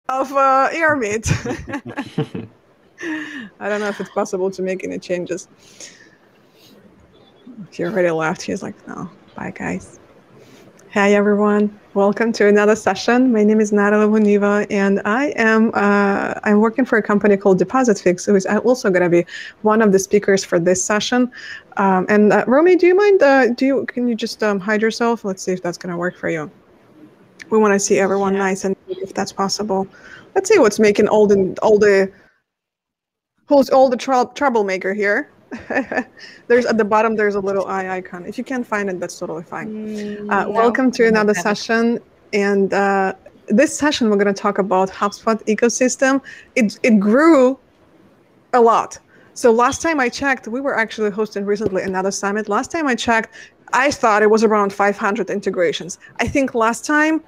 of AirMeet. I don't know if it's possible to make any changes. She already left. She's like, no, bye guys. Hi everyone, welcome to another session. My name is Natalia Lunev, and I'm working for a company called DepositFix, who is also going to be one of the speakers for this session. Romy, do you mind? Can you just hide yourself? Let's see if that's going to work for you. We want to see everyone nice and neat, if that's possible. Let's see what's making all the troublemaker here. There's at the bottom, there's a little eye icon. If you can't find it, that's totally fine. No, welcome to another session. And this session, we're going to talk about HubSpot ecosystem. It grew a lot. So last time I checked, we were actually hosting recently another summit. Last time I checked, I thought it was around 500 integrations. I think last time,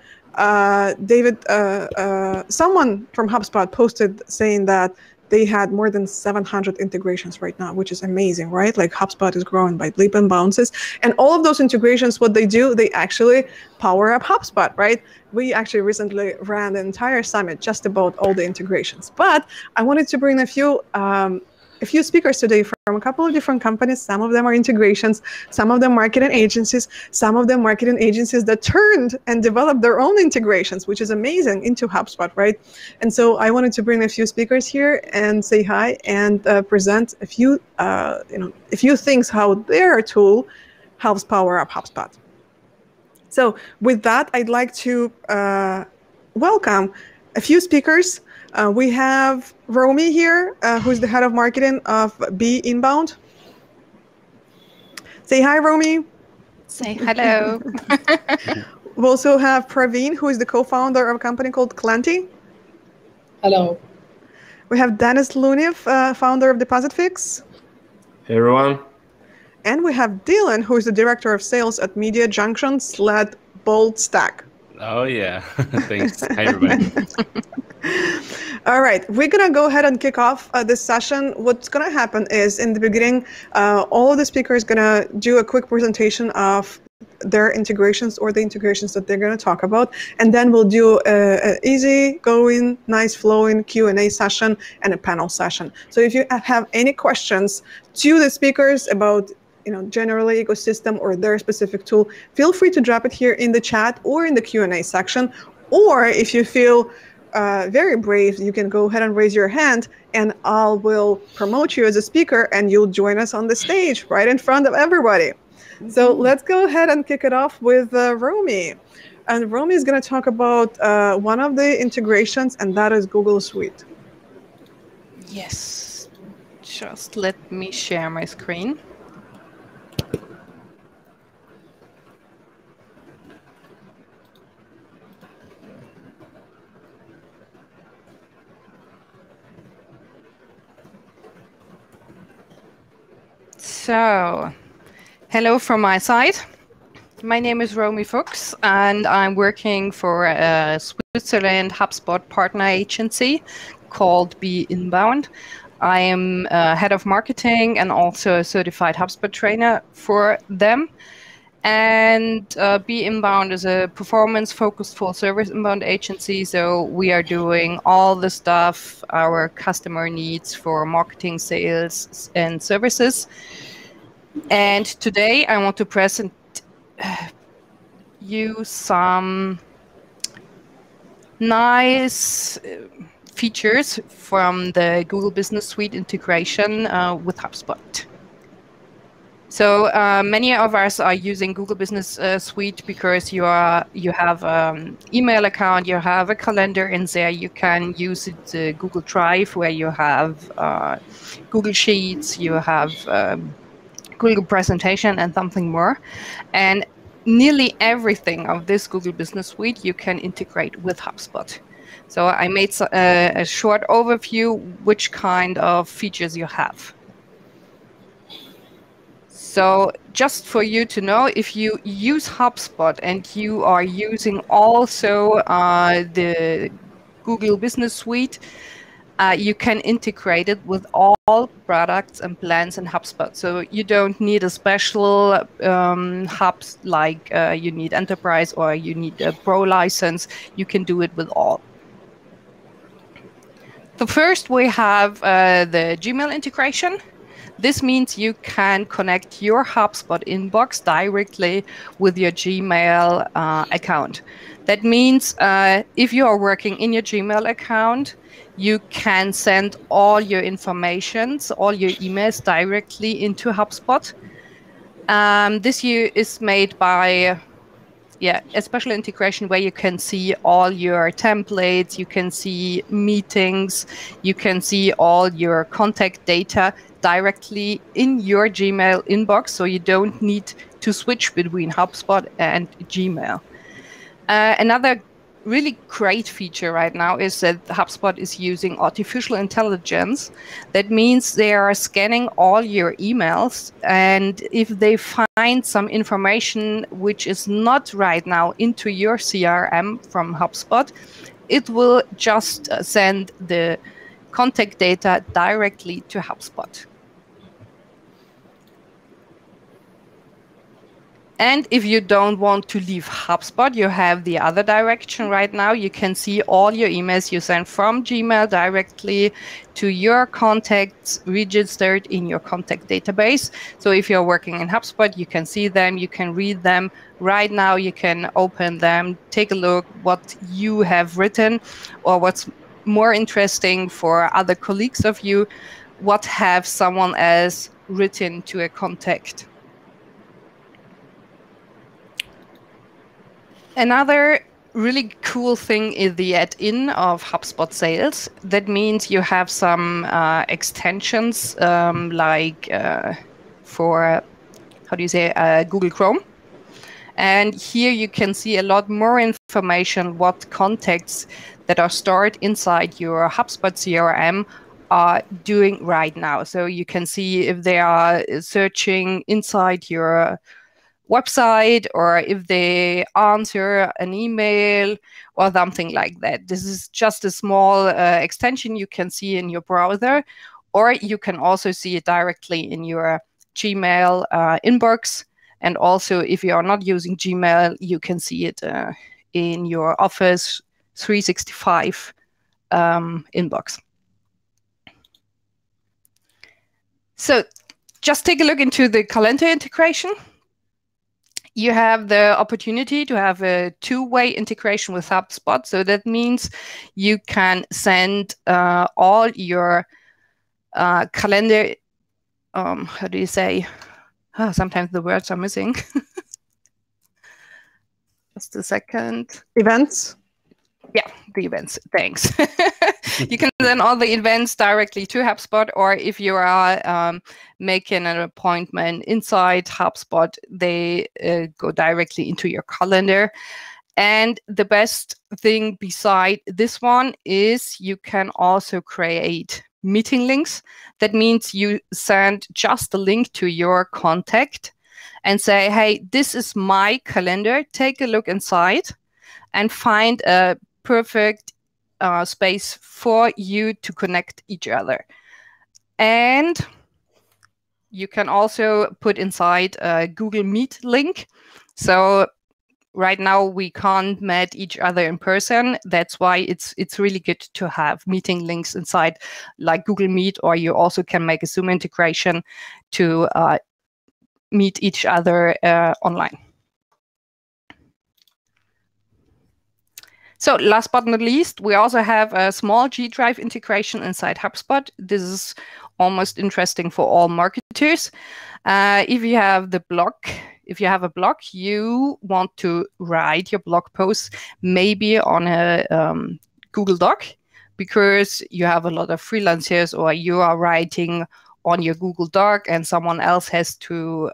someone from HubSpot posted saying that they had more than 700 integrations right now, which is amazing, right? Like HubSpot is growing by leap and bounces. And all of those integrations, what they do, they actually power up HubSpot, right? We actually recently ran the entire summit just about all the integrations. But I wanted to bring a few speakers today from a couple of different companies. Some of them are integrations, some of them marketing agencies, some of them marketing agencies that turned and developed their own integrations, which is amazing, into HubSpot, right? And so I wanted to bring a few speakers here and say hi and present a few things how their tool helps power up HubSpot. So with that, I'd like to welcome a few speakers. We have Romy here, who's the head of marketing of Be Inbound. Say hi, Romy. Say hello. We also have Praveen, who is the co-founder of a company called Clanty. Hello. We have Denis Lunev, founder of DepositFix. Hey, everyone. And we have Dylan, who is the director of sales at Media Junction/Bold Stack. Oh, yeah. Thanks. Hi, everybody. All right, we're going to go ahead and kick off this session. What's going to happen is, in the beginning, all of the speakers are going to do a quick presentation of their integrations or the integrations that they're going to talk about. And then we'll do an easy-going, nice-flowing Q&A session and a panel session. So if you have any questions to the speakers about generally ecosystem or their specific tool, feel free to drop it here in the chat or in the Q&A section. Or if you feel very brave, you can go ahead and raise your hand and I will promote you as a speaker and you'll join us on the stage right in front of everybody. So let's go ahead and kick it off with Romy. And Romy is going to talk about one of the integrations, and that is Google Suite. Yes, just let me share my screen. So, hello from my side. My name is Romy Fuchs, and I'm working for a Switzerland HubSpot partner agency called Be Inbound. I am head of marketing and also a certified HubSpot trainer for them. And Be Inbound is a performance-focused full-service inbound agency. So we are doing all the stuff our customer needs for marketing, sales, and services. And today I want to present you some nice features from the Google Business Suite integration with HubSpot. So many of us are using Google Business Suite because you have an email account, you have a calendar in there, you can use it, Google Drive, where you have Google Sheets, you have Google Presentation and something more. And nearly everything of this Google Business Suite you can integrate with HubSpot. So I made a short overview which kind of features you have. So just for you to know, if you use HubSpot and you are using also the Google Business Suite, you can integrate it with all products and plans in HubSpot. So you don't need a special hubs like you need Enterprise or you need a Pro license. You can do it with all. So first we have the Gmail integration. This means you can connect your HubSpot inbox directly with your Gmail account. That means if you are working in your Gmail account, you can send all your informations, all your emails directly into HubSpot. This is made by a special integration where you can see all your templates, you can see meetings, you can see all your contact data directly in your Gmail inbox, so you don't need to switch between HubSpot and Gmail. Another really great feature right now is that HubSpot is using artificial intelligence. That means they are scanning all your emails, and if they find some information which is not right now into your CRM from HubSpot, it will just send the contact data directly to HubSpot. And if you don't want to leave HubSpot, you have the other direction right now. You can see all your emails you send from Gmail directly to your contacts registered in your contact database. So if you're working in HubSpot, you can see them, you can read them. Right now, you can open them, take a look what you have written, or what's more interesting for other colleagues of you, what have someone else written to a contact. Another really cool thing is the add-in of HubSpot Sales. That means you have some extensions like for, Google Chrome. And here you can see a lot more information what contacts that are stored inside your HubSpot CRM are doing right now. So you can see if they are searching inside your website, or if they answer an email or something like that. This is just a small extension you can see in your browser, or you can also see it directly in your Gmail inbox. And also, if you are not using Gmail, you can see it in your Office 365 inbox. So just take a look into the calendar integration. You have the opportunity to have a two-way integration with HubSpot. So that means you can send all your calendar, how do you say? Oh, sometimes the words are missing. Just a second. Events. Yeah, the events. Thanks. You can send all the events directly to HubSpot, or if you are making an appointment inside HubSpot, they go directly into your calendar. And the best thing beside this one is you can also create meeting links. That means you send just a link to your contact and say, hey, this is my calendar. Take a look inside and find a perfect space for you to connect each other. And you can also put inside a Google Meet link. So right now we can't meet each other in person. That's why it's really good to have meeting links inside like Google Meet, or you also can make a Zoom integration to meet each other online. So last but not least, we also have a small G Drive integration inside HubSpot. This is almost interesting for all marketers. If you have a blog, you want to write your blog post maybe on a Google Doc, because you have a lot of freelancers, or you are writing on your Google Doc and someone else has to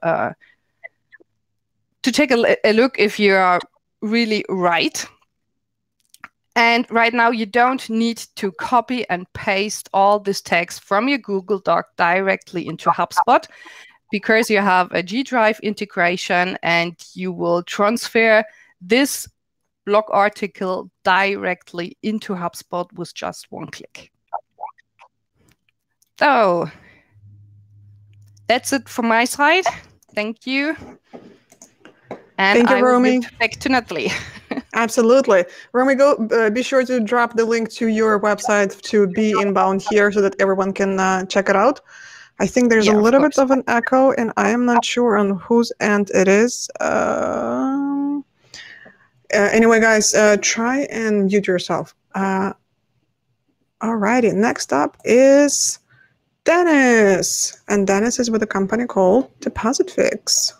take a look if you are really right. And right now, you don't need to copy and paste all this text from your Google Doc directly into HubSpot, because you have a G Drive integration and you will transfer this blog article directly into HubSpot with just one click. So that's it from my side. Thank you. And Thank you, I will Romy. give back to Natalie. Absolutely. Romy, be sure to drop the link to your website to be inbound here so that everyone can check it out. I think there's a little bit of an echo, and I am not sure on whose end it is. Anyway, guys, try and mute yourself. Alrighty, next up is Denis. And Denis is with a company called DepositFix.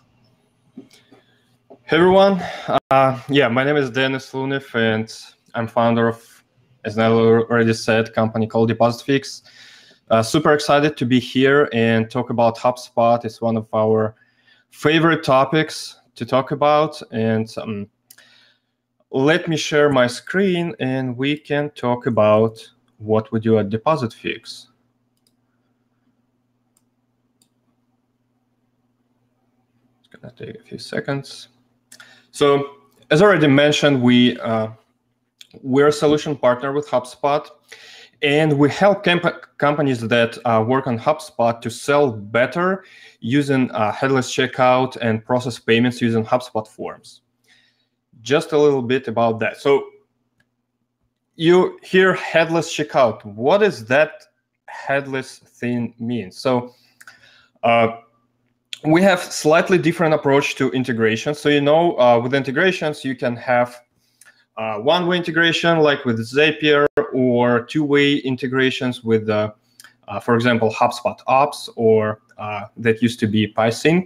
Hey everyone, my name is Denis Lunev, and I'm founder of, as I already said, a company called DepositFix. Super excited to be here and talk about HubSpot. It's one of our favorite topics to talk about, and let me share my screen and we can talk about what we do at DepositFix. It's gonna take a few seconds. So, as already mentioned, we're a solution partner with HubSpot, and we help companies that work on HubSpot to sell better using headless checkout and process payments using HubSpot forms. Just a little bit about that. So, you hear headless checkout. What does that headless thing mean? So, we have slightly different approach to integration. So, with integrations, you can have one-way integration like with Zapier, or two-way integrations with, for example, HubSpot Ops, or that used to be PySync.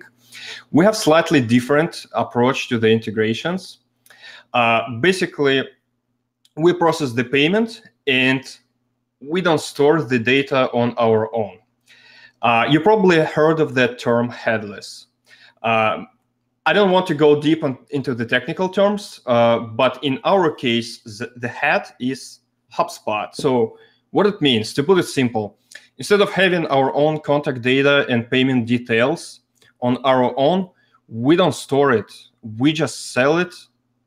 We have slightly different approach to the integrations. Basically, we process the payment and we don't store the data on our own. You probably heard of that term headless. I don't want to go deep into the technical terms, but in our case, the head is HubSpot. So what it means, to put it simple, instead of having our own contact data and payment details on our own, we don't store it. We just sell it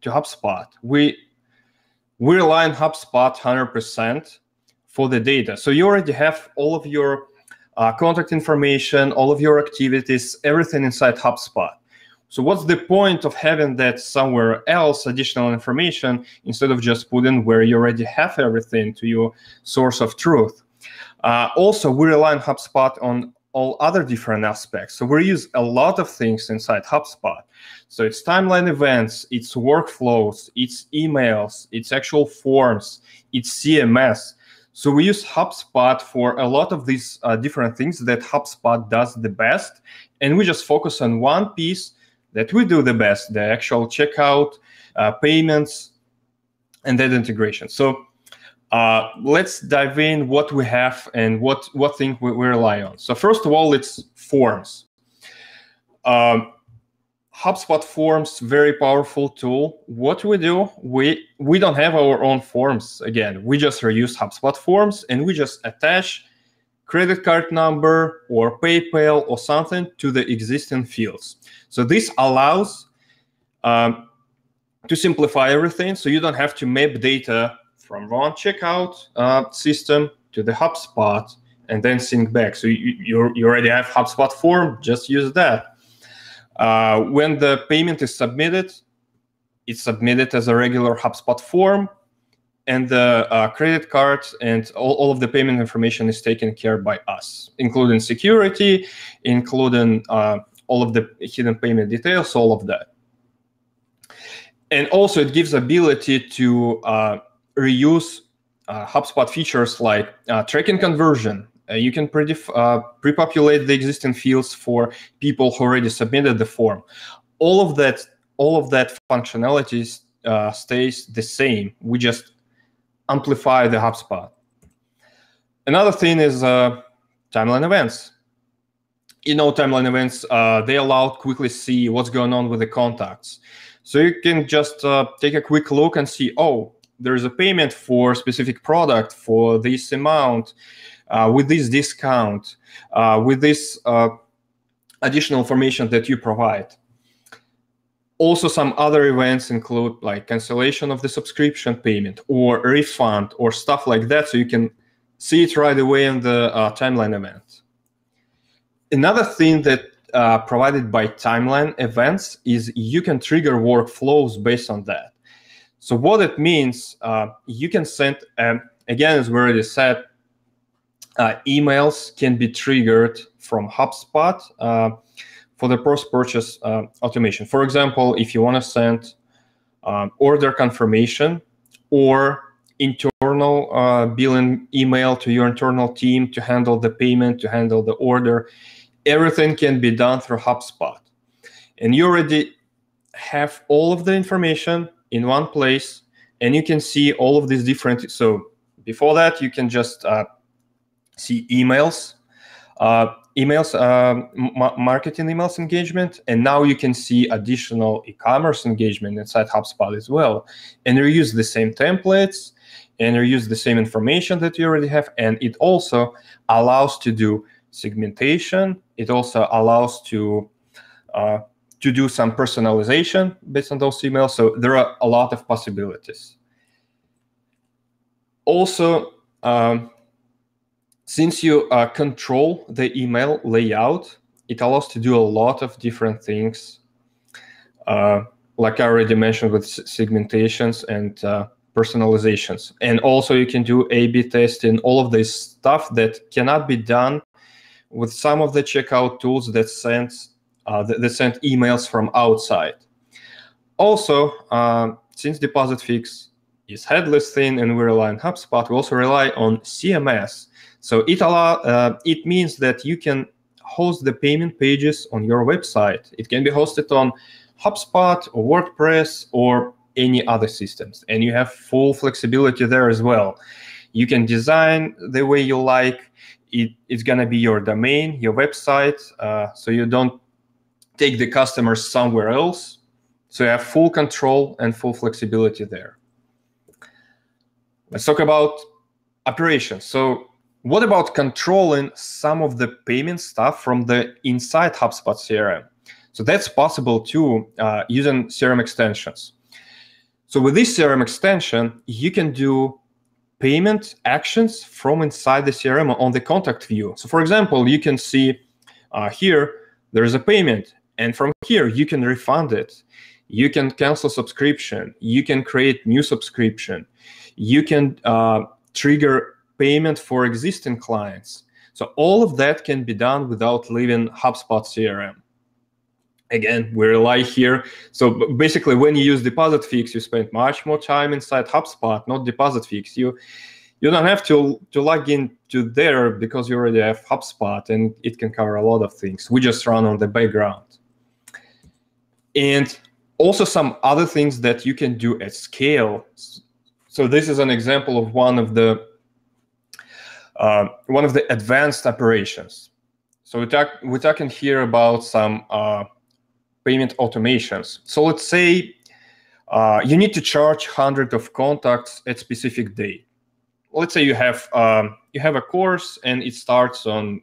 to HubSpot. We rely on HubSpot 100% for the data. So you already have all of your contact information, all of your activities, everything inside HubSpot. So what's the point of having that somewhere else, additional information, instead of just putting where you already have everything to your source of truth? Also, we rely on HubSpot on all other different aspects. So we use a lot of things inside HubSpot. So it's timeline events, it's workflows, it's emails, it's actual forms, it's CMS. So we use HubSpot for a lot of these different things that HubSpot does the best. And we just focus on one piece that we do the best, the actual checkout, payments, and that integration. So let's dive in what we have and what thing we rely on. So first of all, it's forms. HubSpot Forms, very powerful tool. What we do, we don't have our own forms. Again, we just reuse HubSpot Forms and we just attach credit card number or PayPal or something to the existing fields. So this allows to simplify everything. So you don't have to map data from one checkout system to the HubSpot and then sync back. So you already have HubSpot form, just use that. When the payment is submitted, it's submitted as a regular HubSpot form, and the credit card and all of the payment information is taken care by us, including security, including all of the hidden payment details, all of that. And also it gives ability to reuse HubSpot features like tracking conversion. You can pre-populate the existing fields for people who already submitted the form. All of that functionality stays the same. We just amplify the HubSpot. Another thing is timeline events. Timeline events, they allow quickly see what's going on with the contacts. So you can just take a quick look and see, oh, there's a payment for a specific product for this amount, with this discount, with this additional information that you provide. Also, some other events include like cancellation of the subscription payment or refund or stuff like that, so you can see it right away in the timeline event. Another thing that provided by timeline events is you can trigger workflows based on that. So what it means, you can send, again, as we already said, emails can be triggered from HubSpot for the post-purchase automation. For example, if you want to send order confirmation or internal billing email to your internal team to handle the payment, to handle the order, everything can be done through HubSpot. And you already have all of the information in one place, and you can see all of these different. So before that, you can just see emails, marketing emails engagement, and now you can see additional e-commerce engagement inside HubSpot as well. And you use the same templates, and you use the same information that you already have, and it also allows to do segmentation. It also allows to do some personalization based on those emails. So there are a lot of possibilities. Also, since you control the email layout, it allows to do a lot of different things, like I already mentioned with segmentations and personalizations. And also you can do A/B testing, all of this stuff that cannot be done with some of the checkout tools that send emails from outside. Also, since DepositFix is headless thing and we rely on HubSpot, we also rely on CMS. So it means that you can host the payment pages on your website. It can be hosted on HubSpot or WordPress or any other systems, and you have full flexibility there as well. You can design the way you like. It's going to be your domain, your website, so you don't take the customers somewhere else. So you have full control and full flexibility there. Let's talk about operations. So what about controlling some of the payment stuff from the inside HubSpot CRM? So that's possible too using CRM extensions. So with this CRM extension, you can do payment actions from inside the CRM on the contact view. So for example, you can see here, there is a payment, and from here, you can refund it. You can cancel subscription. You can create new subscription. You can trigger payment for existing clients. So all of that can be done without leaving HubSpot CRM. Again, we rely here. So basically, when you use DepositFix, you spend much more time inside HubSpot, not DepositFix. You don't have to log into there because you already have HubSpot, and it can cover a lot of things. We just run on the background. And also some other things that you can do at scale. So this is an example of one of the advanced operations. So we're talking here about some payment automations. So let's say you need to charge 100 of contacts at specific date. Let's say you have a course and it starts on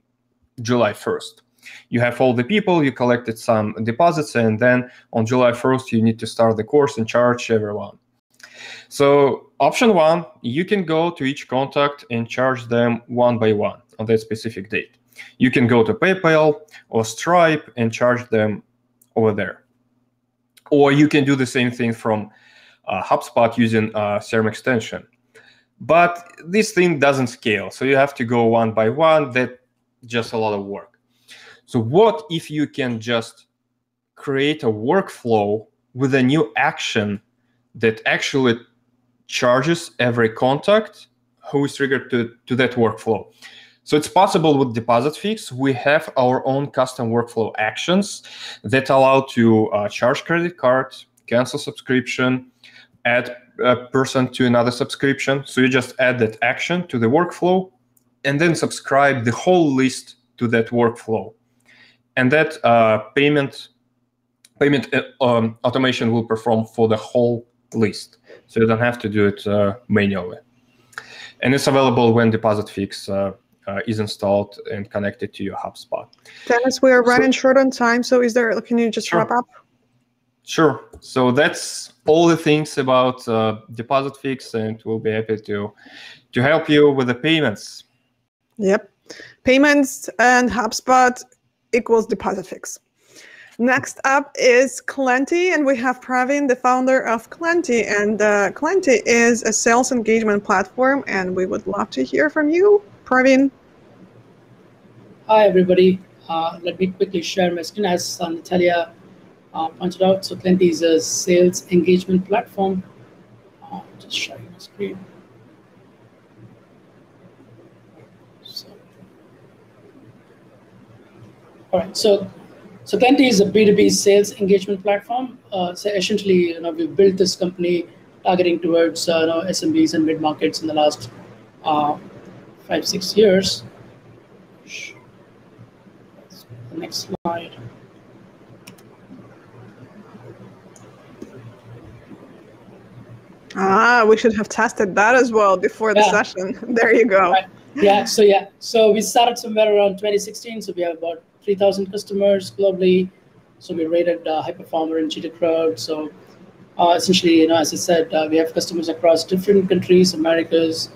July 1st. You have all the people, you collected some deposits, and then on July 1st, you need to start the course and charge everyone. So option one, you can go to each contact and charge them one by one on that specific date. You can go to PayPal or Stripe and charge them over there. Or you can do the same thing from HubSpot using CRM extension. But this thing doesn't scale, so you have to go one by one. That's just a lot of work. So what if you can just create a workflow with a new action that actually charges every contact who is triggered to that workflow? So it's possible with DepositFix. We have our own custom workflow actions that allow to charge credit cards, cancel subscription, add a person to another subscription. So you just add that action to the workflow and then subscribe the whole list to that workflow. And that payment automation will perform for the whole list. So you don't have to do it manually. And it's available when DepositFix is installed and connected to your HubSpot. Denis, we are running short on time. So can you just wrap up? Sure. So that's all the things about DepositFix, and we'll be happy to help you with the payments. Yep. Payments and HubSpot equals DepositFix. Next up is Clenty, and we have Praveen, the founder of Clenty. And Clenty is a sales engagement platform, and we would love to hear from you, Praveen. Hi, everybody. Let me quickly share my screen. As Natalia pointed out, so Clenty is a sales engagement platform. Just sharing my screen. All right, so Clenty is a B2B sales engagement platform. So essentially, we've built this company targeting towards SMBs and mid-markets in the last 5-6 years. The next slide. We should have tested that as well before the session. There you go. Right. So we started somewhere around 2016. So we have about 3,000 customers globally. So we rated high performer in cheated crowd. So essentially, as I said, we have customers across different countries, Americas,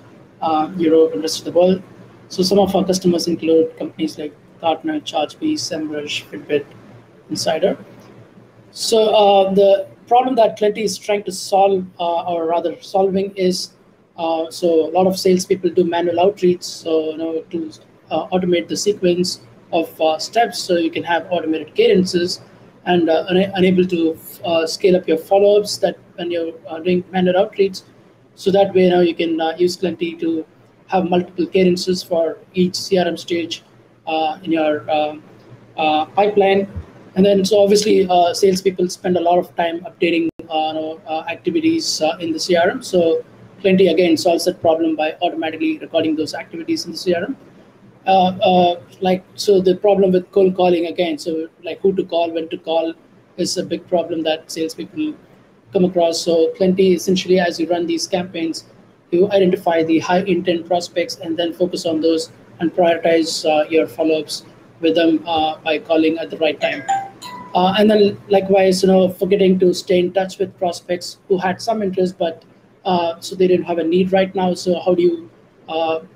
Europe, and rest of the world. So some of our customers include companies like Gartner, ChargeBee, SEMrush, Fitbit, Insider. So the problem that Clenty is trying to solve, or rather solving, is so a lot of salespeople do manual outreach. So to automate the sequence of steps, so you can have automated cadences, and unable to scale up your follow-ups that when you're doing manual outreach. So that way, you can use Clenty to have multiple cadences for each CRM stage in your pipeline. And then, so obviously, salespeople spend a lot of time updating activities in the CRM. So Clenty again solves that problem by automatically recording those activities in the CRM. So the problem with cold calling again, so like who to call, when to call, is a big problem that salespeople come across. So Clenty, essentially, as you run these campaigns, you identify the high intent prospects and then focus on those and prioritize your follow-ups with them by calling at the right time. And then likewise, forgetting to stay in touch with prospects who had some interest, but so they didn't have a need right now. So how do you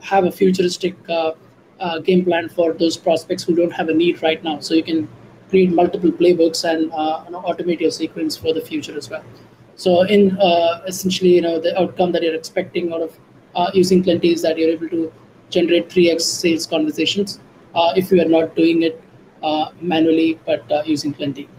have a futuristic game plan for those prospects who don't have a need right now? So you can create multiple playbooks and automate your sequence for the future as well. So in essentially, the outcome that you're expecting out of using Clenty is that you're able to generate 3x sales conversations if you are not doing it manually, but using Clenty.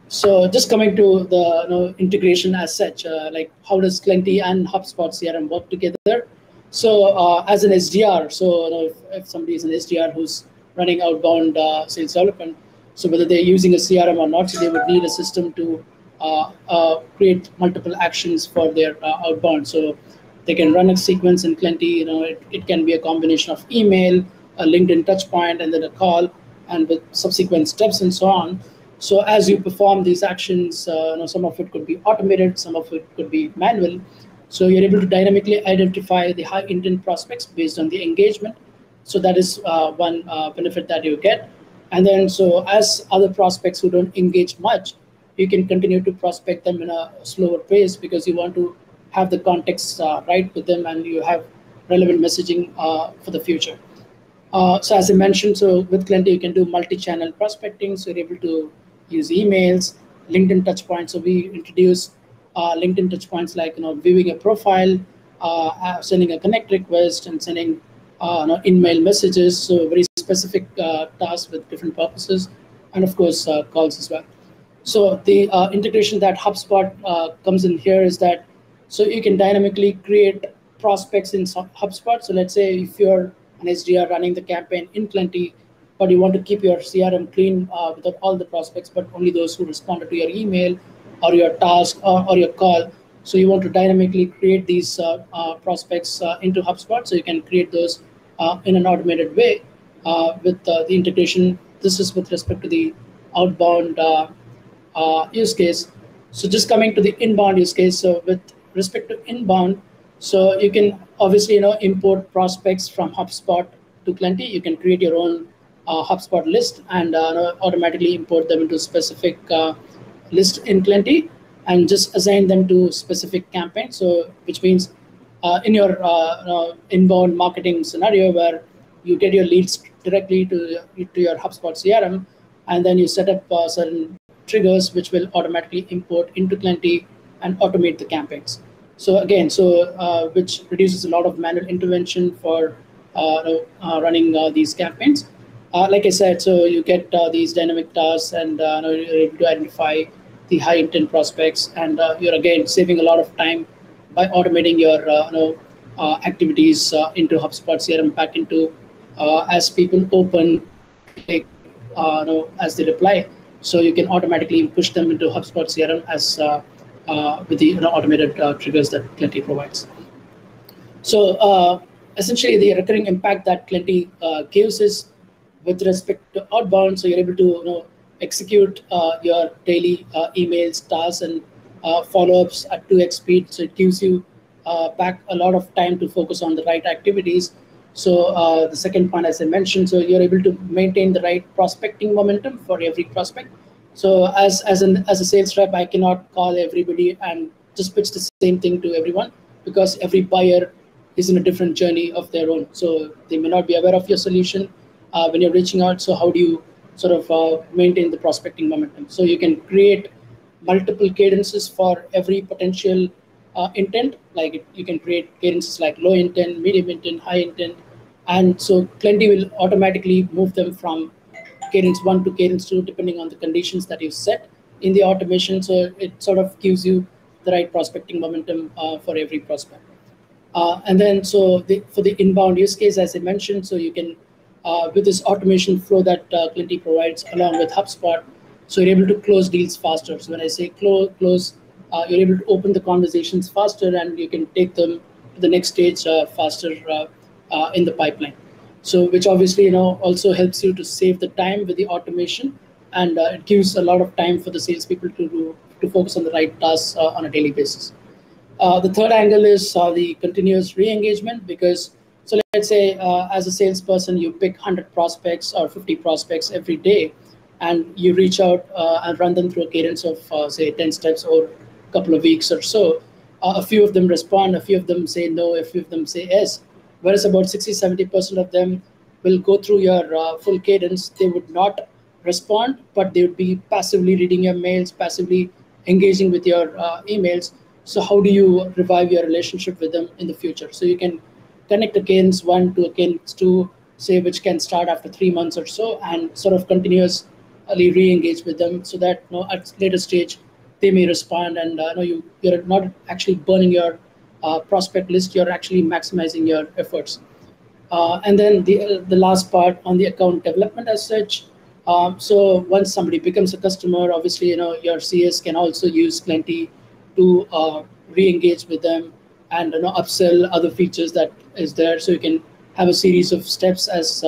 So just coming to the integration as such, like how does Clenty and HubSpot CRM work together? So as an SDR, so if somebody is an SDR who's running outbound sales development, so whether they're using a CRM or not, so they would need a system to create multiple actions for their outbound. So they can run a sequence in Clenty. It can be a combination of email, a LinkedIn touch point, and then a call, and with subsequent steps and so on. So as you perform these actions, some of it could be automated, some of it could be manual. So you're able to dynamically identify the high intent prospects based on the engagement. So that is one benefit that you get. And then so as other prospects who don't engage much, you can continue to prospect them in a slower pace because you want to have the context right with them and you have relevant messaging for the future. So as I mentioned, so with Clenty, you can do multi-channel prospecting. So you're able to use emails, LinkedIn touchpoints. So we introduce LinkedIn touchpoints like viewing a profile, sending a connect request, and sending in-mail messages. So very specific tasks with different purposes, and of course calls as well. So the integration that HubSpot comes in here is that so you can dynamically create prospects in HubSpot. So let's say if you're an SDR running the campaign in Clenty, but you want to keep your CRM clean without all the prospects, but only those who responded to your email or your task or your call. So you want to dynamically create these prospects into HubSpot. So you can create those in an automated way with the integration. This is with respect to the outbound use case. So just coming to the inbound use case. So with respect to inbound, so you can obviously import prospects from HubSpot to Clenty. You can create your own HubSpot list and automatically import them into specific list in Clenty and just assign them to specific campaigns. So which means in your inbound marketing scenario where you get your leads directly to your HubSpot CRM, and then you set up certain triggers which will automatically import into Plenty and automate the campaigns. So again, which reduces a lot of manual intervention for running these campaigns. Like I said, so you get these dynamic tasks, and you're able to identify the high intent prospects, and you're again saving a lot of time by automating your activities into HubSpot CRM back into as people open, as they reply, so you can automatically push them into HubSpot CRM as with the automated triggers that Plenty provides. So essentially, the recurring impact that Plenty gives is with respect to outbound. So you're able to execute your daily emails, tasks, and follow-ups at 2x speed. So it gives you back a lot of time to focus on the right activities. So the second point, as I mentioned, so you're able to maintain the right prospecting momentum for every prospect. So as a sales rep, I cannot call everybody and just pitch the same thing to everyone, because every buyer is in a different journey of their own. So they may not be aware of your solution when you're reaching out. So how do you sort of maintain the prospecting momentum? So you can create multiple cadences for every potential intent. Like you can create cadences like low intent, medium intent, high intent, and so Plenty will automatically move them from cadence 1 to cadence 2 depending on the conditions that you set in the automation. So it sort of gives you the right prospecting momentum for every prospect. And then for the inbound use case, as I mentioned, so you can with this automation flow that Plenty provides along with HubSpot, so you're able to close deals faster. So when I say close, you're able to open the conversations faster, and you can take them to the next stage faster in the pipeline. So which obviously also helps you to save the time with the automation, and it gives a lot of time for the salespeople to focus on the right tasks on a daily basis. The third angle is the continuous re-engagement, because so let's say as a salesperson, you pick 100 prospects or 50 prospects every day, and you reach out and run them through a cadence of say 10 steps or a couple of weeks or so. A few of them respond, a few of them say no, a few of them say yes. Whereas about 60-70% of them will go through your full cadence. They would not respond, but they would be passively reading your mails, passively engaging with your emails. So how do you revive your relationship with them in the future? So you can connect a cadence 1 to a cadence 2, say, which can start after 3 months or so, and sort of continuously re-engage with them, so that at later stage they may respond, and you're not actually burning your prospect list, you're actually maximizing your efforts. And then the last part on the account development as such. So once somebody becomes a customer, obviously your CS can also use Plenty to re-engage with them and upsell other features that is there. So you can have a series of steps as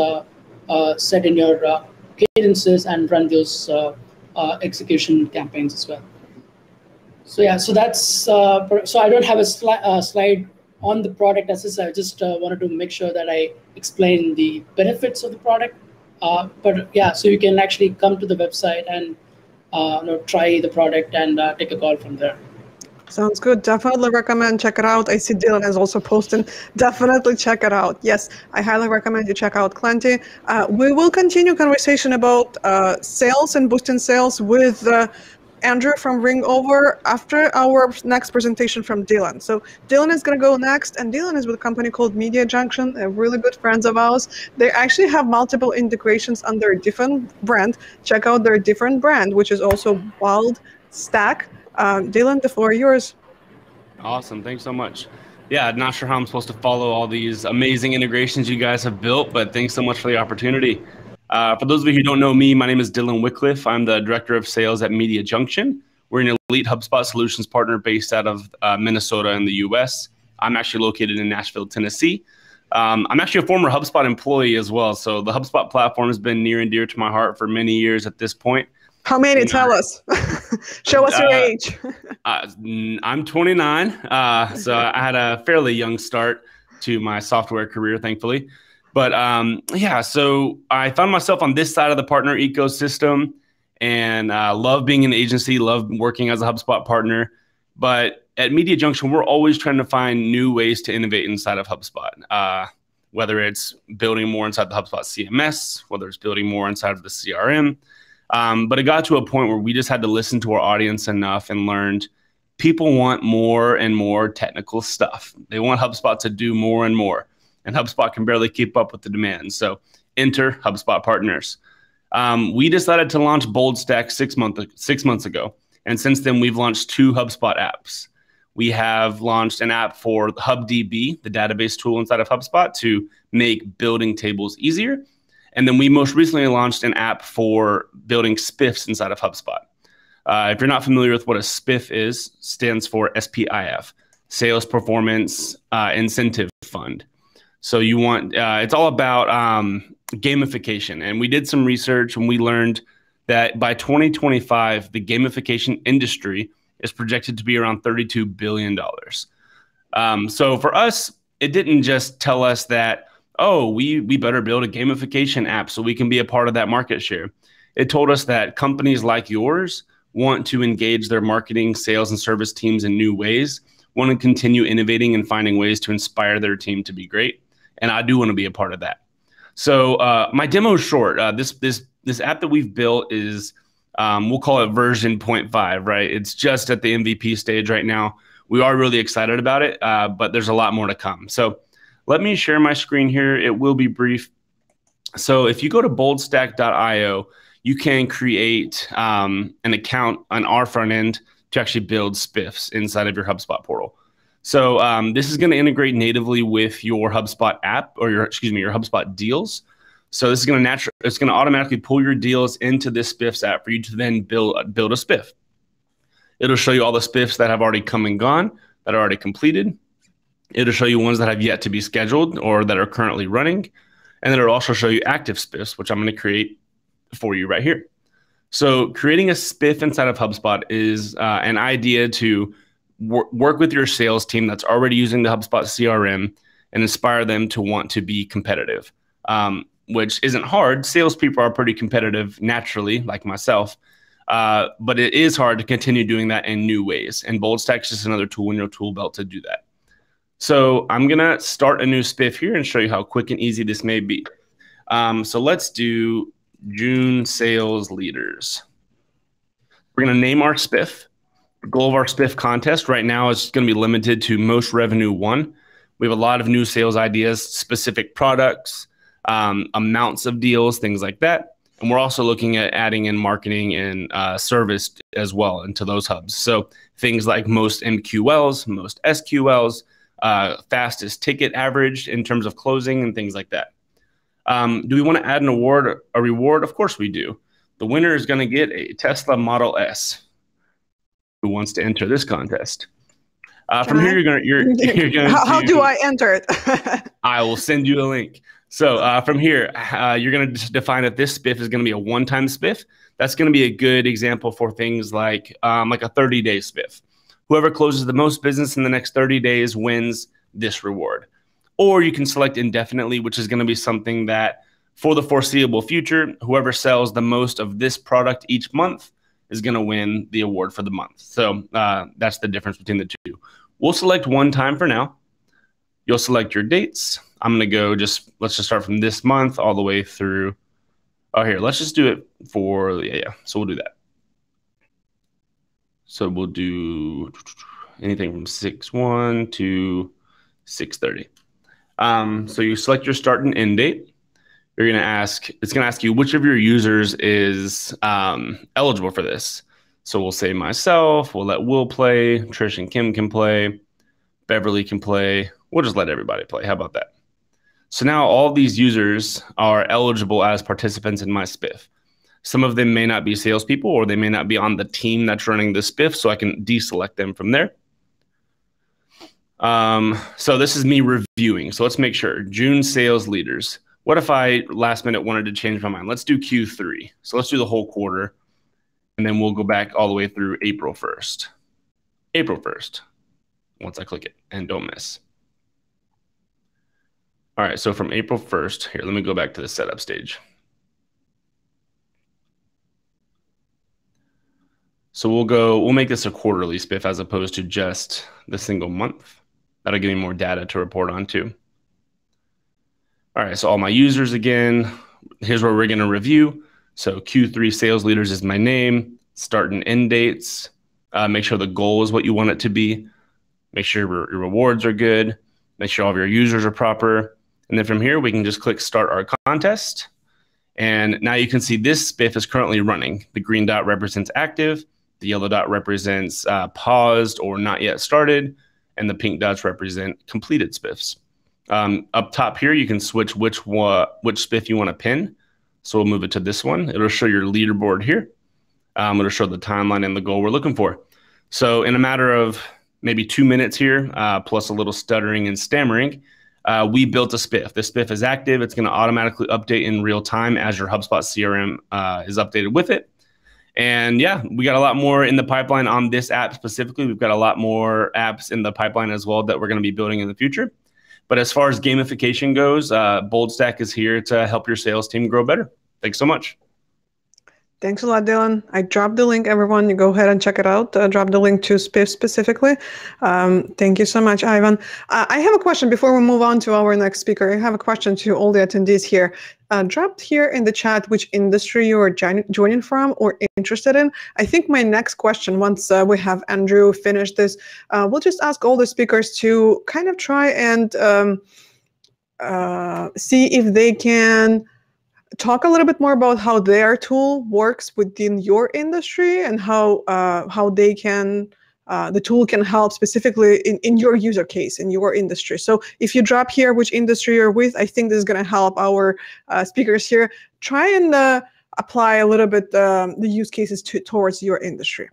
set in your cadences and run those execution campaigns as well. So yeah, so that's so I don't have a slide on the product as such. I just wanted to make sure that I explain the benefits of the product. But yeah, so you can actually come to the website and try the product and take a call from there. Sounds good. Definitely recommend, check it out. I see Dylan is also posting. Definitely check it out. Yes, I highly recommend you check out Plenty. We will continue conversation about sales and boosting sales with Andrew from Ringover after our next presentation from Dylan. So Dylan is going to go next, and Dylan is with a company called Media Junction, a really good friends of ours. They actually have multiple integrations under a different brand. Check out their different brand, which is also Wild Stack. Dylan, the floor is yours. Awesome. Thanks so much. Yeah, not sure how I'm supposed to follow all these amazing integrations you guys have built, but thanks so much for the opportunity. For those of you who don't know me, my name is Dylan Wycliffe. I'm the Director of Sales at Media Junction. We're an elite HubSpot solutions partner based out of Minnesota in the US. I'm actually located in Nashville, Tennessee. I'm actually a former HubSpot employee as well. So the HubSpot platform has been near and dear to my heart for many years at this point. How many? Tell us. Show us your age. I'm 29, so I had a fairly young start to my software career, thankfully. But yeah, so I found myself on this side of the partner ecosystem, and love being an agency, love working as a HubSpot partner. But at Media Junction, we're always trying to find new ways to innovate inside of HubSpot, whether it's building more inside the HubSpot CMS, whether it's building more inside of the CRM. But it got to a point where we just had to listen to our audience enough and learned people want more and more technical stuff. They want HubSpot to do more and more, and HubSpot can barely keep up with the demand. So enter HubSpot partners. We decided to launch BoldStack 6 months ago. And since then, we've launched 2 HubSpot apps. We have launched an app for HubDB, the database tool inside of HubSpot, to make building tables easier. And then we most recently launched an app for building spiffs inside of HubSpot. If you're not familiar with what a spiff is, stands for SPIF, Sales Performance Incentive Fund. So you want, it's all about gamification. And we did some research and we learned that by 2025, the gamification industry is projected to be around $32 billion. So for us, it didn't just tell us that, oh, we better build a gamification app so we can be a part of that market share. It told us that companies like yours want to engage their marketing, sales, and service teams in new ways, want to continue innovating and finding ways to inspire their team to be great. And I do want to be a part of that. So my demo is short. This app that we've built is, we'll call it version 0.5, right? It's just at the MVP stage right now. We are really excited about it, but there's a lot more to come. So let me share my screen here. It will be brief. So if you go to boldstack.io, you can create an account on our front end to actually build spiffs inside of your HubSpot portal. So this is going to integrate natively with your HubSpot app or your HubSpot deals. So this is going to it's going to automatically pull your deals into this spiffs app for you to then build a spiff. It'll show you all the spiffs that have already come and gone, that are already completed. It'll show you ones that have yet to be scheduled or that are currently running. And then it'll also show you active spiffs, which I'm going to create for you right here. So creating a spiff inside of HubSpot is an idea to work with your sales team that's already using the HubSpot CRM and inspire them to want to be competitive, which isn't hard. Salespeople are pretty competitive naturally, like myself, but it is hard to continue doing that in new ways. And BoldStack is just another tool in your tool belt to do that. So I'm going to start a new spiff here and show you how quick and easy this may be. So let's do June sales leaders. We're going to name our spiff. The goal of our spiff contest right now is going to be limited to most revenue won. We have a lot of new sales ideas, specific products, amounts of deals, things like that. And we're also looking at adding in marketing and service as well into those hubs. So things like most MQLs, most SQLs, fastest ticket average in terms of closing and things like that. Do we want to add a reward? Of course we do. The winner is going to get a Tesla Model S. Who wants to enter this contest? From here, you're going to. How do I enter it? I will send you a link. So from here, you're going to define that this spiff is going to be a one-time spiff. That's going to be a good example for things like a 30-day spiff. Whoever closes the most business in the next 30 days wins this reward. Or you can select indefinitely, which is going to be something that for the foreseeable future, whoever sells the most of this product each month is going to win the award for the month. So that's the difference between the two. We'll select one time for now. You'll select your dates. I'm going to go let's just start from this month all the way through. Oh, here, let's just do it for, yeah. So we'll do that. So we'll do anything from 6/1 to 6/30. So you select your start and end date. It's going to ask you which of your users is eligible for this. So we'll say myself, we'll let Will play, Trish and Kim can play, Beverly can play. We'll just let everybody play. How about that? So now all these users are eligible as participants in my spiff. Some of them may not be salespeople or they may not be on the team that's running the spiff, so I can deselect them from there. So this is me reviewing. So let's make sure. June sales leaders. What if I last minute wanted to change my mind? Let's do Q3. So let's do the whole quarter. And then we'll go back all the way through April 1st. April 1st. Once I click it and don't miss. All right, so from April 1st, here, let me go back to the setup stage. So we'll make this a quarterly spiff as opposed to just the single month. That'll give me more data to report on too. All right, so all my users again, here's where we're gonna review. So Q3 sales leaders is my name, start and end dates, make sure the goal is what you want it to be, make sure your rewards are good, make sure all of your users are proper. And then from here, we can just click start our contest. And now you can see this spiff is currently running. The green dot represents active, the yellow dot represents paused or not yet started, and the pink dots represent completed spiffs. Up top here, you can switch which spiff you want to pin. So we'll move it to this one. It'll show your leaderboard here. It'll show the timeline and the goal we're looking for. So in a matter of maybe 2 minutes here, plus a little stuttering and stammering, we built a spiff. This spiff is active. It's going to automatically update in real time as your HubSpot CRM is updated with it. And yeah, we got a lot more in the pipeline on this app specifically. We've got a lot more apps in the pipeline as well that we're going to be building in the future. But as far as gamification goes, BoldStack is here to help your sales team grow better. Thanks so much. Thanks a lot, Dylan. I dropped the link, everyone. You go ahead and check it out. Drop the link to Spiff specifically. Thank you so much, Ivan. I have a question before we move on to our next speaker. I have a question to all the attendees here. Drop here in the chat which industry you are joining from or interested in. I think my next question, once we have Andrew finish this, we'll just ask all the speakers to kind of try and see if they can talk a little bit more about how their tool works within your industry and how they can the tool can help specifically in your user case, in your industry. So if you drop here which industry you're with, I think this is going to help our speakers here try and apply a little bit the use cases towards your industry.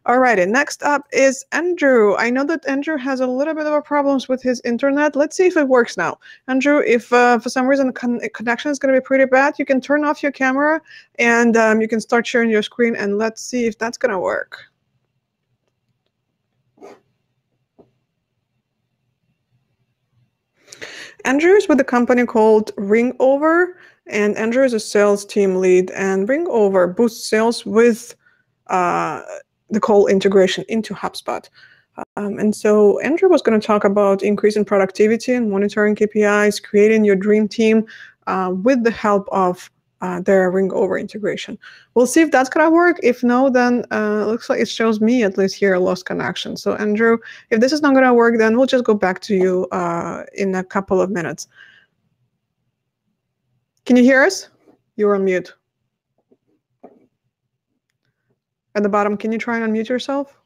All right, and next up is Andrew. I know that Andrew has a little bit of a problems with his internet. Let's see if it works now. Andrew, if for some reason connection is going to be pretty bad, you can turn off your camera and you can start sharing your screen, and let's see if that's going to work. Andrew is with a company called Ringover, and Andrew is a sales team lead, and Ringover boosts sales with the call integration into HubSpot. And so Andrew was going to talk about increasing productivity and monitoring KPIs, creating your dream team with the help of their Ringover integration. We'll see if that's going to work. If no, then it looks like it shows me at least here a lost connection. So Andrew, if this is not going to work, then we'll just go back to you in a couple of minutes. Can you hear us? You're on mute. At the bottom, can you try and unmute yourself?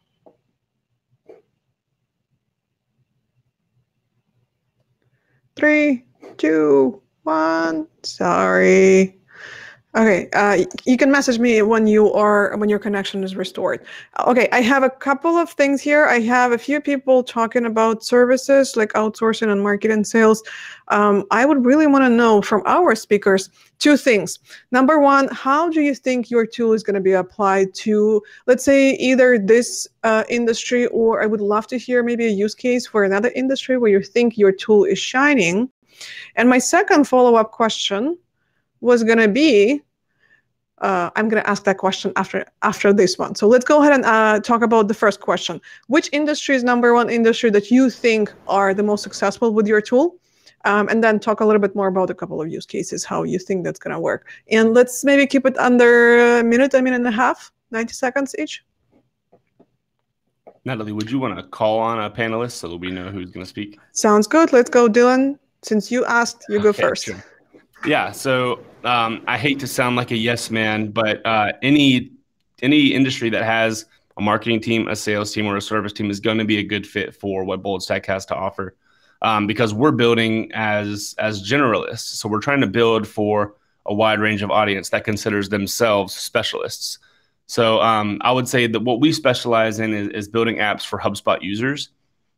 Three, two, one. Sorry. Okay, you can message me when your connection is restored. Okay, I have a couple of things here. I have a few people talking about services like outsourcing and marketing sales. I would really want to know from our speakers two things. Number one, how do you think your tool is going to be applied to, let's say, either this industry, or I would love to hear maybe a use case for another industry where you think your tool is shining. And my second follow-up question was going to be, I'm going to ask that question after this one. So let's go ahead and talk about the first question. Which industry is number one industry that you think are the most successful with your tool? And then talk a little bit more about a couple of use cases, how you think that's going to work. And let's maybe keep it under a minute and a half, 90 seconds each. Natalie, would you want to call on a panelist so that we know who's going to speak? Sounds good. Let's go, Dylan. Since you asked, you go first. Sure. Yeah, so I hate to sound like a yes man, but any industry that has a marketing team, a sales team, or a service team is going to be a good fit for what BoldStack has to offer, because we're building as generalists. So we're trying to build for a wide range of audience that considers themselves specialists. So I would say that what we specialize in is building apps for HubSpot users.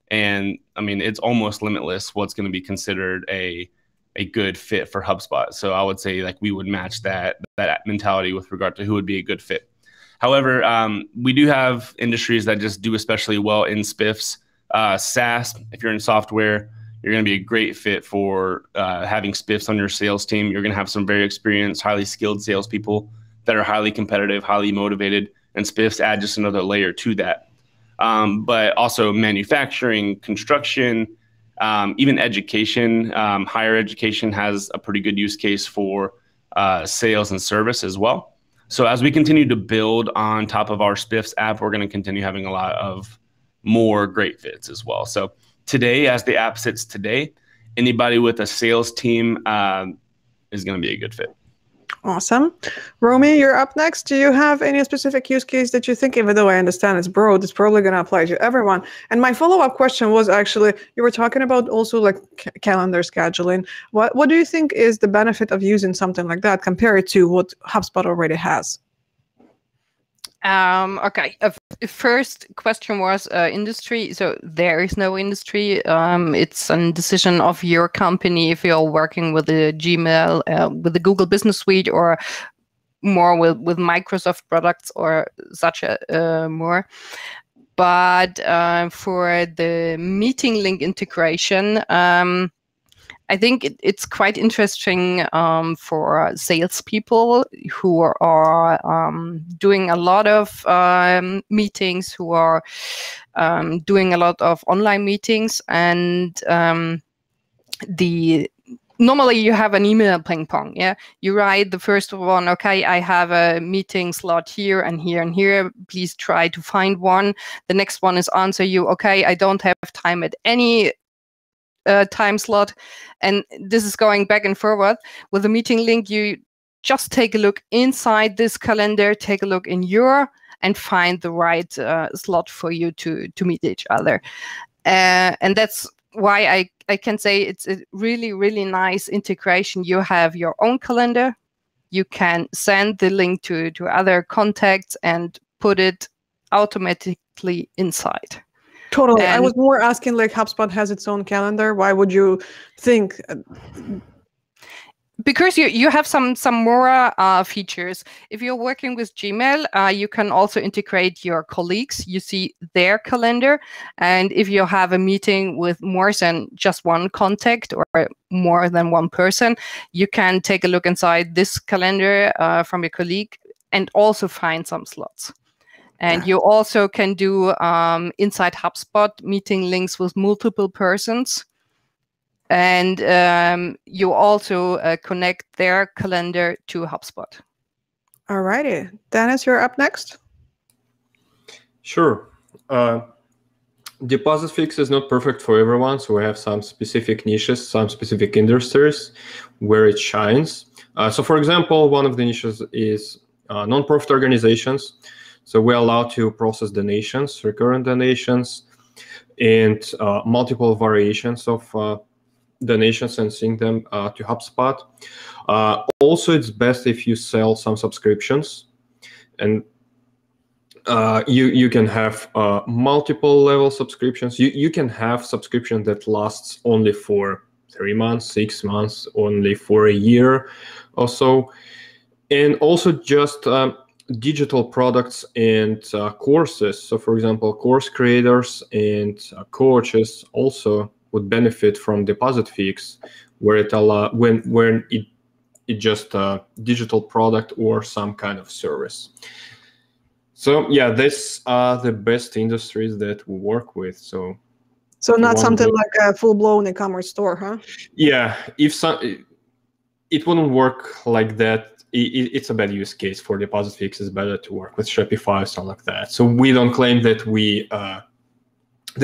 And I mean, it's almost limitless what's going to be considered a good fit for HubSpot. So I would say like we would match that mentality with regard to who would be a good fit. However, we do have industries that just do especially well in spiffs. SaaS, if you're in software, you're going to be a great fit for having spiffs on your sales team. You're going to have some very experienced, highly skilled salespeople that are highly competitive, highly motivated, and spiffs add just another layer to that. But also manufacturing, construction, even education, higher education has a pretty good use case for sales and service as well. So as we continue to build on top of our Spiffs app, we're going to continue having a lot of more great fits as well. So today, as the app sits today, anybody with a sales team is going to be a good fit. Awesome. Romy, you're up next. Do you have any specific use case that you think, even though I understand it's broad, it's probably going to apply to everyone? And my follow-up question was actually, you were talking about also like calendar scheduling. What do you think is the benefit of using something like that compared to what HubSpot already has? Okay. First question was industry. So there is no industry. It's a decision of your company if you're working with the Gmail, with the Google Business Suite, or more with Microsoft products or such more. But for the meeting link integration, I think it's quite interesting for salespeople who are doing a lot of meetings, who are doing a lot of online meetings, and normally you have an email ping pong. Yeah, you write the first one. Okay, I have a meeting slot here and here and here. Please try to find one. The next one is answer you. Okay, I don't have time at any time slot, and this is going back and forward. With a meeting link, you just take a look inside this calendar, take a look in and find the right slot for you to meet each other. And that's why I can say it's a really, really nice integration. You have your own calendar, you can send the link to other contacts and put it automatically inside. Totally. I was more asking, like, HubSpot has its own calendar. Why would you think? Because you have some more features. If you're working with Gmail, you can also integrate your colleagues. You see their calendar. And if you have a meeting with more than just one contact or more than one person, you can take a look inside this calendar from your colleague and also find some slots. And you also can do inside HubSpot meeting links with multiple persons. And you also connect their calendar to HubSpot. All righty. Denis, you're up next. Sure. DepositFix is not perfect for everyone, so we have some specific niches, some specific industries where it shines. So for example, one of the niches is non-profit organizations. So we're allowed to process donations, recurrent donations, and multiple variations of donations and sync them to HubSpot. Also, it's best if you sell some subscriptions, and you can have multiple level subscriptions. You can have subscription that lasts only for 3 months, 6 months, only for a year or so, and also just digital products and courses. So for example, course creators and coaches also would benefit from DepositFix, where it when it just a digital product or some kind of service. So yeah, these are the best industries that we work with. So not something like a full-blown e-commerce store, huh? Yeah, it wouldn't work like that. It's a bad use case for DepositFix. It's better to work with Shopify or something like that. So we don't claim that we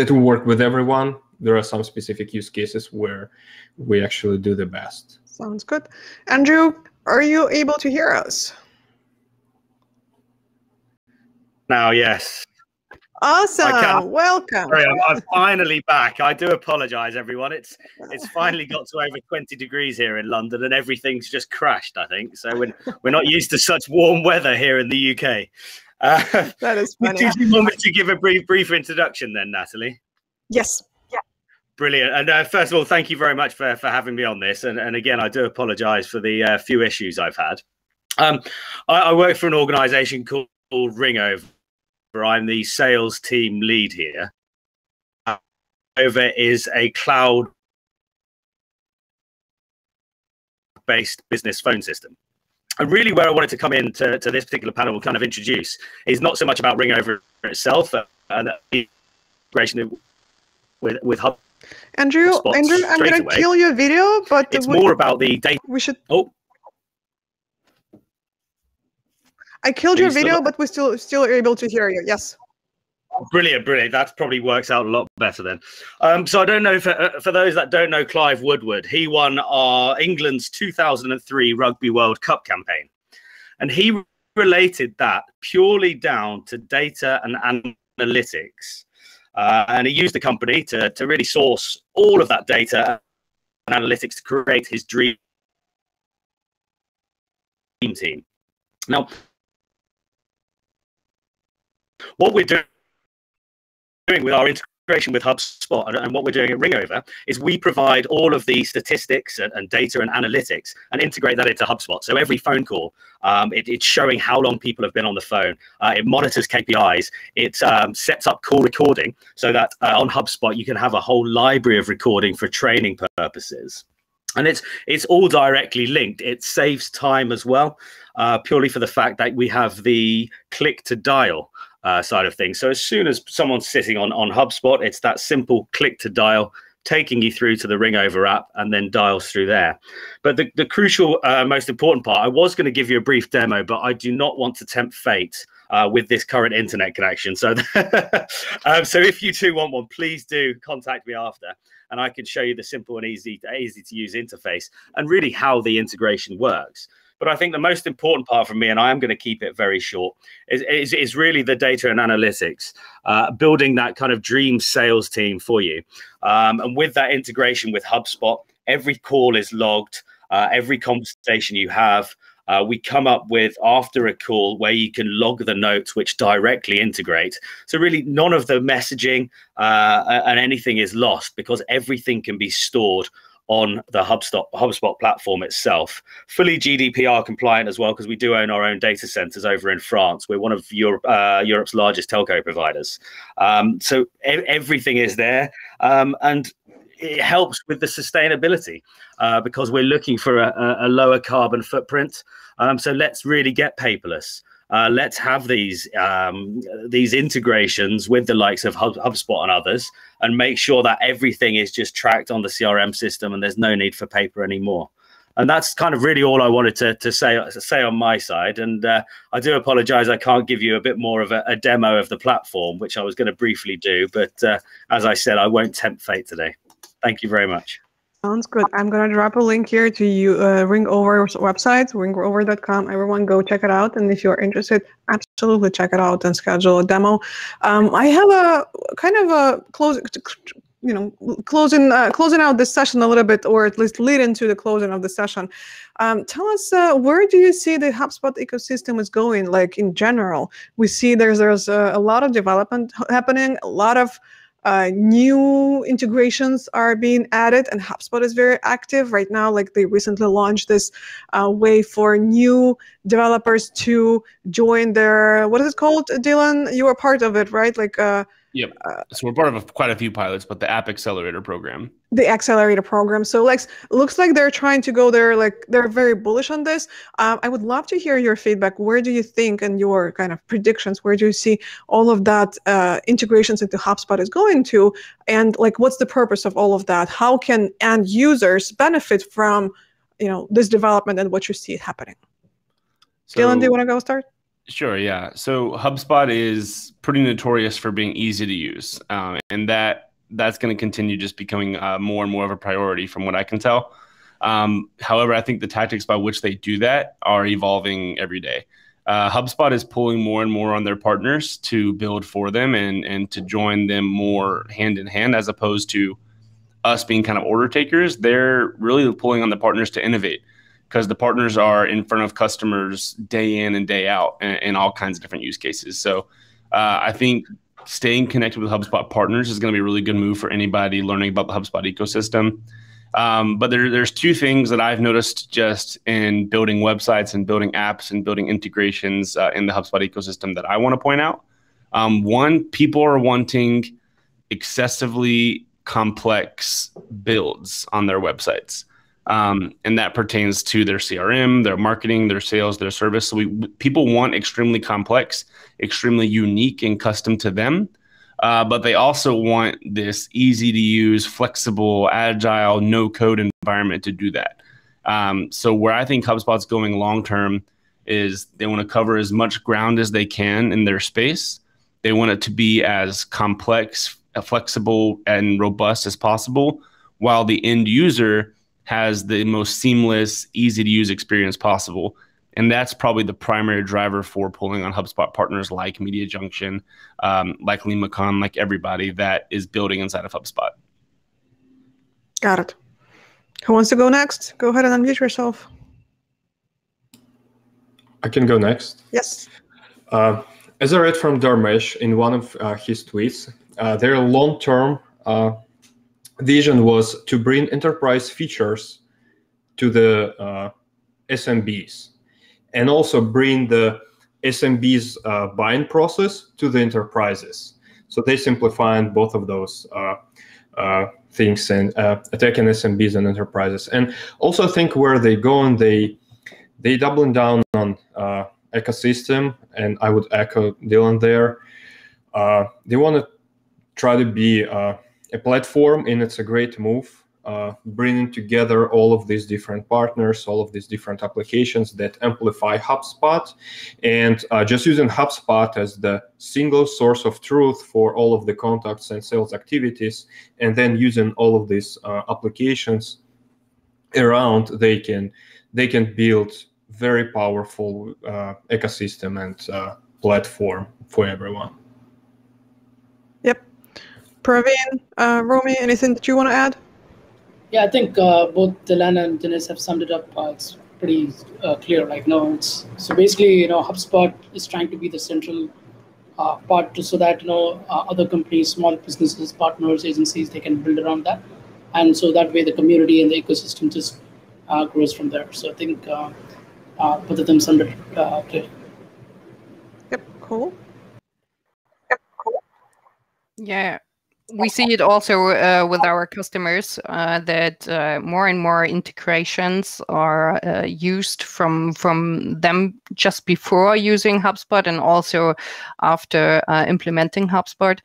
work with everyone. There are some specific use cases where we actually do the best. Sounds good. Andrew, are you able to hear us? Now, yes. Awesome. Welcome. Sorry, I'm finally back. I do apologize, everyone. It's finally got to over 20 degrees here in London, and everything's just crashed, I think. So we're not used to such warm weather here in the UK. That is funny. Did you want me to give a brief introduction then, Natalie? Yes. Yeah. Brilliant. And first of all, thank you very much for having me on this. And again, I do apologize for the few issues I've had. I work for an organization called Ringover. I'm the sales team lead here. Over is a cloud-based business phone system. And really where I wanted to come in to this particular panel and kind of introduce is not so much about Ringover itself and the integration with HubSpot. Andrew, I'm going to kill your video, but it's more about the data. We should. Oh. I killed your video, but we still are able to hear you. Yes. Brilliant, brilliant. That probably works out a lot better then. So I don't know, for those that don't know Clive Woodward, he won England's 2003 Rugby World Cup campaign. And he related that purely down to data and analytics. And he used the company to really source all of that data and analytics to create his dream team. Now, what we're doing with our integration with HubSpot and what we're doing at Ringover is we provide all of the statistics and data and analytics and integrate that into HubSpot. So every phone call, it's showing how long people have been on the phone. It monitors KPIs. It sets up call recording so that on HubSpot you can have a whole library of recording for training purposes. And it's all directly linked. It saves time as well, purely for the fact that we have the click to dial side of things. So as soon as someone's sitting on HubSpot, it's that simple click to dial, taking you through to the Ringover app and then dials through there. But the crucial, most important part, I was going to give you a brief demo, but I do not want to tempt fate with this current internet connection. So, so if you do want one, please do contact me after, and I can show you the simple and easy to use interface and really how the integration works. But I think the most important part for me, and I am going to keep it very short, is really the data and analytics, building that kind of dream sales team for you. And with that integration with HubSpot, every call is logged, every conversation you have, we come up with after a call where you can log the notes which directly integrate. So really none of the messaging and anything is lost because everything can be stored on the HubSpot platform itself. Fully GDPR compliant as well, because we do own our own data centers over in France. We're one of Europe's largest telco providers. So everything is there. And it helps with the sustainability because we're looking for a lower carbon footprint. So let's really get paperless. Let's have these integrations with the likes of HubSpot and others and make sure that everything is just tracked on the CRM system and there's no need for paper anymore. And that's kind of really all I wanted to say on my side. And I do apologize, I can't give you a bit more of a demo of the platform, which I was going to briefly do. But as I said, I won't tempt fate today. Thank you very much. Sounds good. I'm going to drop a link here to you, Ringover's website, ringover.com. Everyone go check it out. And if you're interested, absolutely check it out and schedule a demo. I have a kind of a closing out this session a little bit, or at least lead into the closing of the session. Tell us, where do you see the HubSpot ecosystem is going? Like in general, we see there's a lot of development happening, a lot of new integrations are being added, and HubSpot is very active right now. Like they recently launched this way for new developers to join their, what is it called, Dylan? You were part of it, right? Like yep. So we're part of quite a few pilots, but the App Accelerator program. The Accelerator program. So like, looks like they're trying to go there. Like they're very bullish on this. I would love to hear your feedback. Where do you think, and your kind of predictions, where do you see all of that integrations into HubSpot is going to? And like, what's the purpose of all of that? How can end users benefit from, this development and what you see happening? So, Dylan, do you want to go start? Sure, yeah. So HubSpot is pretty notorious for being easy to use, and that's going to continue just becoming more and more of a priority from what I can tell. However, I think the tactics by which they do that are evolving every day. HubSpot is pulling more and more on their partners to build for them and to join them more hand in hand, as opposed to us being kind of order takers. They're really pulling on the partners to innovate, because the partners are in front of customers day in and day out in all kinds of different use cases. So I think staying connected with HubSpot partners is going to be a really good move for anybody learning about the HubSpot ecosystem. But there's two things that I've noticed just in building websites and building apps and building integrations in the HubSpot ecosystem that I want to point out. One, people are wanting excessively complex builds on their websites. And that pertains to their CRM, their marketing, their sales, their service. So people want extremely complex, extremely unique and custom to them. But they also want this easy to use, flexible, agile, no code environment to do that. So where I think HubSpot's going long term is they want to cover as much ground as they can in their space. They want it to be as complex, flexible, and robust as possible, while the end user has the most seamless, easy to use experience possible. And that's probably the primary driver for pulling on HubSpot partners like Media Junction, like LimaCon, like everybody that is building inside of HubSpot. Got it. Who wants to go next? Go ahead and unmute yourself. I can go next. Yes. As I read from Dharmesh in one of his tweets, their long-term vision was to bring enterprise features to the SMBs, and also bring the SMBs buying process to the enterprises. So they simplified both of those things and attacking SMBs and enterprises. And also I think where they go, and they doubling down on ecosystem, and I would echo Dylan there. They want to try to be a platform, and it's a great move, bringing together all of these different partners, all of these different applications that amplify HubSpot, and just using HubSpot as the single source of truth for all of the contacts and sales activities, and then using all of these applications around, they can build very powerful ecosystem and platform for everyone. Yep. Praveen, Romy, anything that you want to add? Yeah, I think both Dylan and Denis have summed it up. It's pretty clear. Like, no, it's so basically, HubSpot is trying to be the central part so that other companies, small businesses, partners, agencies, they can build around that, and so that way the community and the ecosystem just grows from there. So I think both of them summed it clear. Yep. Cool. Yeah, we see it also with our customers that more and more integrations are used from them just before using HubSpot and also after implementing HubSpot.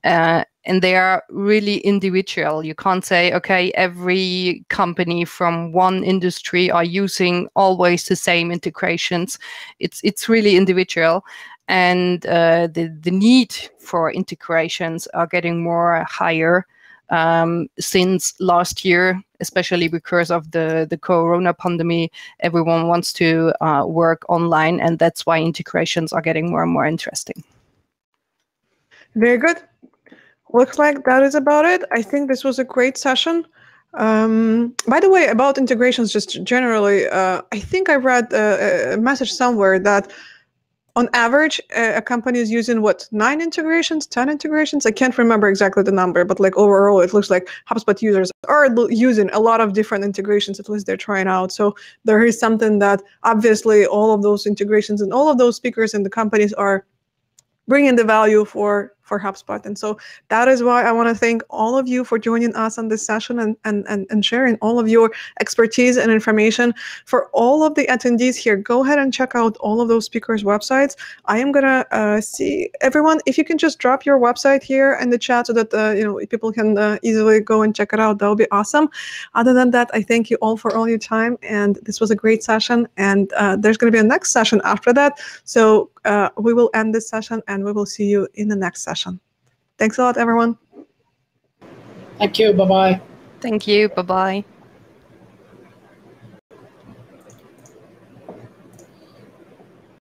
And they are really individual. You can't say, okay, every company from one industry are using always the same integrations. It's really individual. And the need for integrations are getting more higher since last year, especially because of the corona pandemic. Everyone wants to work online, and that's why integrations are getting more and more interesting. Very good. Looks like that is about it. I think this was a great session. By the way, about integrations, just generally, I think I read a message somewhere that on average, a company is using 9 integrations, 10 integrations? I can't remember exactly the number, but like overall, it looks like HubSpot users are using a lot of different integrations, at least they're trying out. So there is something that obviously all of those integrations and all of those speakers in the companies are bringing the value for HubSpot. And so that is why I want to thank all of you for joining us on this session and sharing all of your expertise and information. For all of the attendees here, go ahead and check out all of those speakers' websites. I am going to see everyone, if you can just drop your website here in the chat so that people can easily go and check it out. That would be awesome. Other than that, I thank you all for all your time. And this was a great session. And there's going to be a next session after that. So we will end this session and we will see you in the next session. Thanks a lot, everyone. Thank you. Bye-bye. Thank you. Bye-bye.